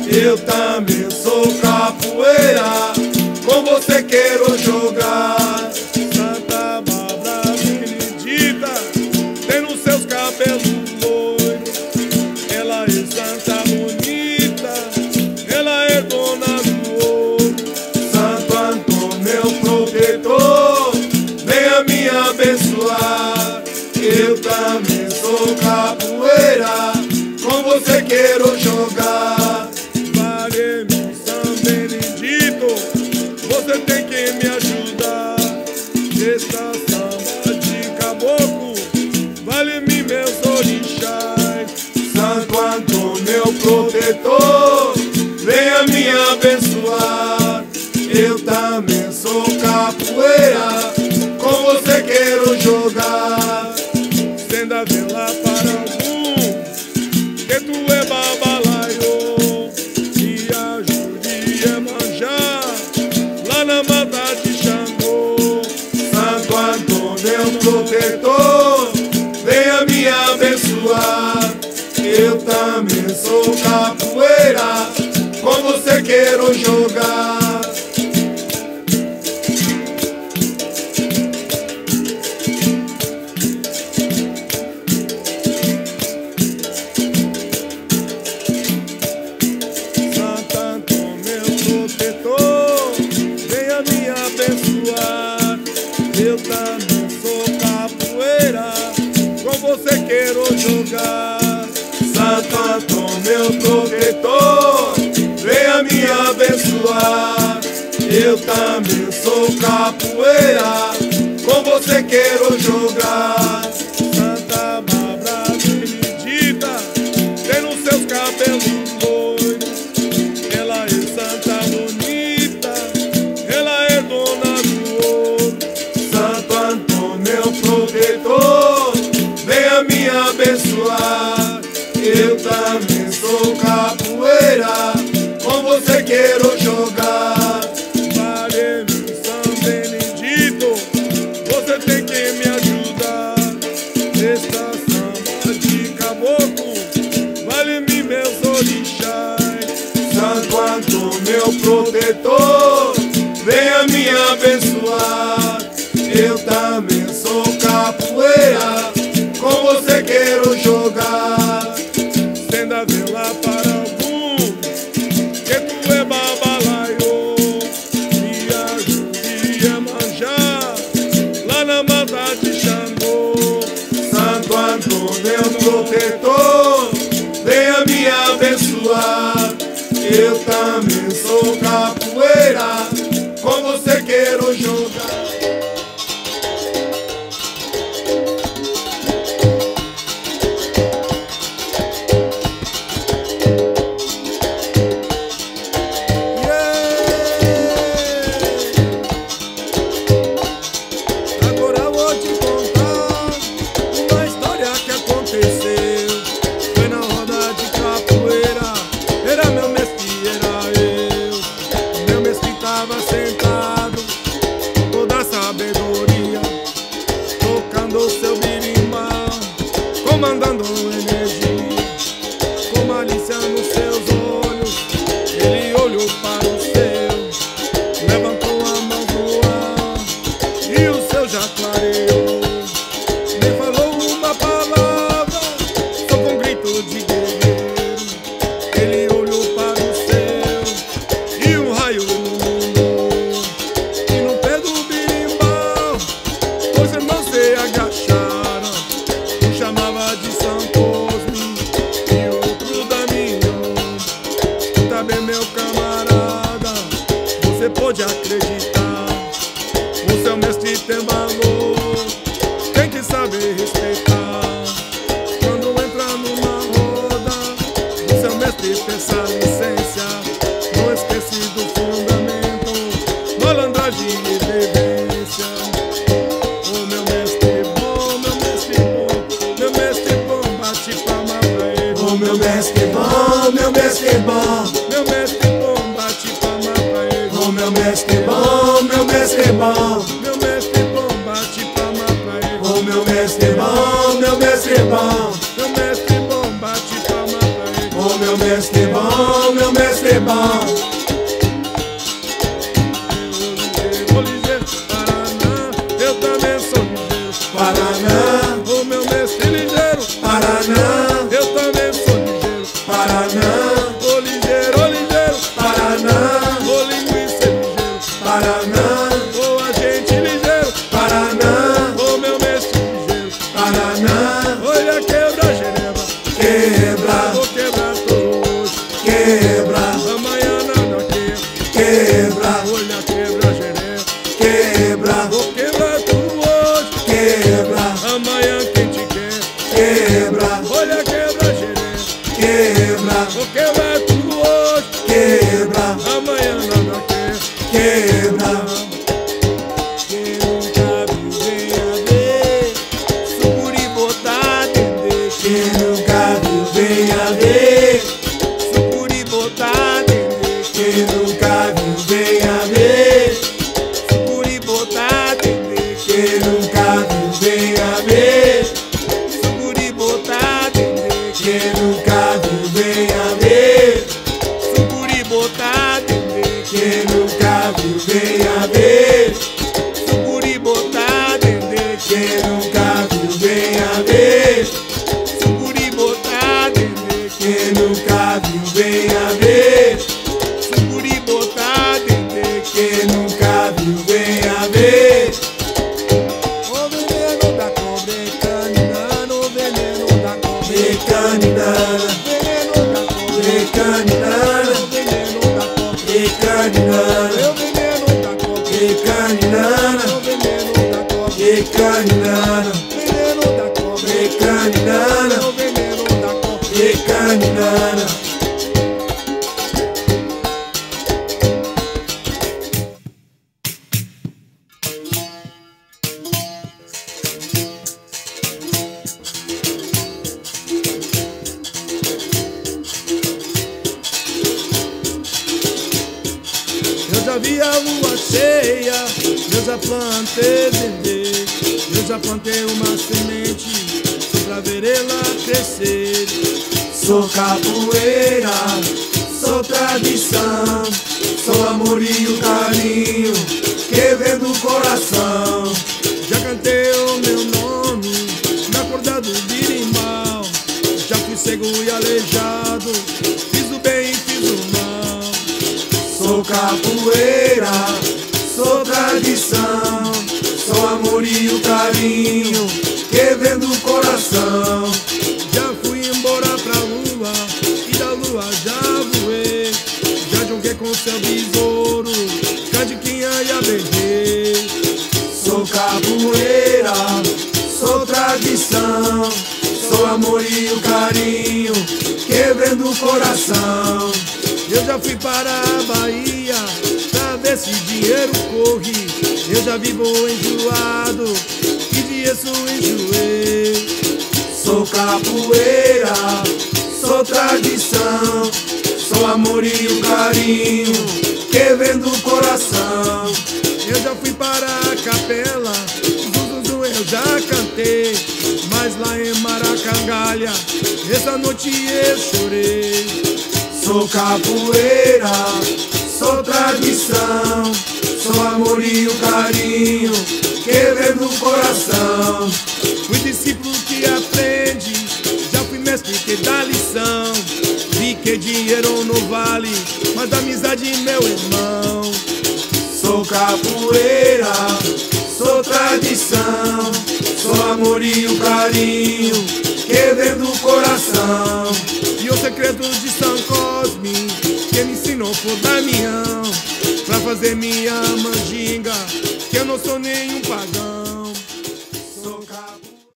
Eu também sou capoeira, com você quero jogar. Santa Bárbara Benedita tem nos seus cabelos loiros. Ela é santa bonita, ela é dona do ouro. Santo Antônio, meu protetor, venha me abençoar. Eu também sou capoeira, com você quero jogar. Vale-me São Benedito, você tem que me ajudar. Esta samba de caboclo, vale-me meus orixás. Santo Antônio, meu protetor, venha me abençoar. Eu também sou capoeira, com você quero jogar. Senda vela para algum, que tu é babalaio, e ajude a manjar lá na mata de Xangô. Santo Antônio, meu protetor, venha me abençoar. Eu também sou capoeira, com você quero jogar. Santo Antônio, meu protetor, venha me abençoar. Eu também sou capoeira, com você quero jogar. Santo Antônio, meu protetor, venha me abençoar. Eu também sou capoeira, com você quero jogar. Santa Bárbara Benedita tem nos seus cabelos loiros. Ela é santa bonita, ela é dona do ouro. Santo Antônio, meu protetor, venha me abençoar. Eu também sou capoeira, com você quero jogar. Vale-me São Benedito, você tem que me ajudar. Esta samba de caboclo, vale-me meus orixás. Santo Antônio, meu protetor, venha me abençoar. Eu também sou capoeira, com você quero jogar. Senda vela para algum, que tu é babalaio, me ajude a manjar lá na mata de Xangô. Santo Antônio, meu protetor, venha me abençoar. Eu também sou capoeira, com você quero jogar. Agora eu vou te contar uma história que aconteceu. Foi na roda de capoeira, era meu mestre, era eu. Meu mestre tava sentado, toda a sabedoria, tocando seu birimbau, comandando energia, com malícia nos seus olhos. Ele olhou para o seu, levantou a mão do ar, e o céu já clareou. Me falou uma palavra, só com um grito de guerreiro. Ele olhou para o céu e um raio iluminou. E no pé do birimbau, os irmãos se agacharam. Um chamava de São Cosme e outro Damião. Tá bem, meu camarada, você pode acreditar. O seu mestre tem valor, tem que saber respeitar. Quando entra numa roda, o seu mestre peça licença. Não esquece do fundamento, malandragem e vivência. O meu mestre bom, meu mestre bom, meu mestre bom, bate palma pra ele. O meu mestre bom, meu mestre bom, Meu mestre bom, bate palma pra ele. o meu mestre bom, meu mestre bom, Meu mestre bom, bate palma pra ele. o meu mestre bom, meu mestre bom, Meu mestre bom, bate palma pra ele. o meu mestre mestre é bom, meu mestre é bom. Ligeiro, Paraná, eu também sou ligeiro. Paraná, O meu mestre ligeiro, Paraná, eu também sou ligeiro. Paraná, Ô ligeiro, Paraná, ô linguiça ligeiro. Paraná, Ô agente ligeiro, Paraná, ô meu mestre ligeiro. Paraná, Olha quebra jereba, quebra, vou quebrar tudo hoje. quebra, Amanhã nada quebra, quebra, olha quebra jereba, quebra, vou quebrar tudo hoje. quebra, Amanhã quem te quer, quebra, olha quebra jereba, quebra, vou quebrar tudo hoje. quebra, Amanhã nada quer. quebra. Quem nunca viu venha ver, sucuri botar dendê. Quem nunca viu venha ver, Sucuri botar dendê. quem nunca viu venha ver, Sucuri botar dendê. quem nunca viu venha ver, Sucuri botar dendê. quem nunca viu venha ver, Sucuri botar dendê. quem nunca viu venha ver, Sucuri botar dendê. quem nunca viu venha ver, Sucuri botar dendê. quem nunca viu venha ver, Sucuri botar dendê. quem nunca viu venha ver. O veneno da cobra é caninana, o veneno da cobra é Caninana, veneno da cobra é caninana, o veneno da cobra caninana, é o veneno da cobra caninana, o veneno da cobra caninana, veneno da cobra caninana, o veneno da cobra caninana. Eu já vi a lua cheia, eu já plantei dendê, eu já plantei uma semente só pra ver ela crescer. Sou capoeira, sou tradição, sou amor e o carinho que vem do coração. Já cantei o meu nome na corda do birimbau, já fui cego e aleijado, fiz o bem e fiz o mal. Sou capoeira, sou tradição, sou amor e o carinho que vem do coração. Já fui embora pra lua e da lua já voei, já joguei com seu besouro, candiquinha e aberrei. Sou capoeira, sou tradição, sou amor e o carinho que vem do coração. Eu já fui para a Bahia pra ver se dinheiro corre, eu já vivo enjoado e disso enjoei. Sou capoeira, sou tradição, sou amor e o carinho que vem do coração. Eu já fui para a capela, Zuzuzu eu já cantei, mas lá em Maracangalha, essa noite eu chorei. Sou capoeira, sou tradição, sou amor e o carinho que vem do coração. Fui discípulo que aprende, já fui mestre que dá lição. Vi que dinheiro não vale, mas amizade meu irmão. Sou capoeira, sou tradição, sou amor e o carinho que vem do coração. E o segredo de São Cosme, que me ensinou por Damião, pra fazer minha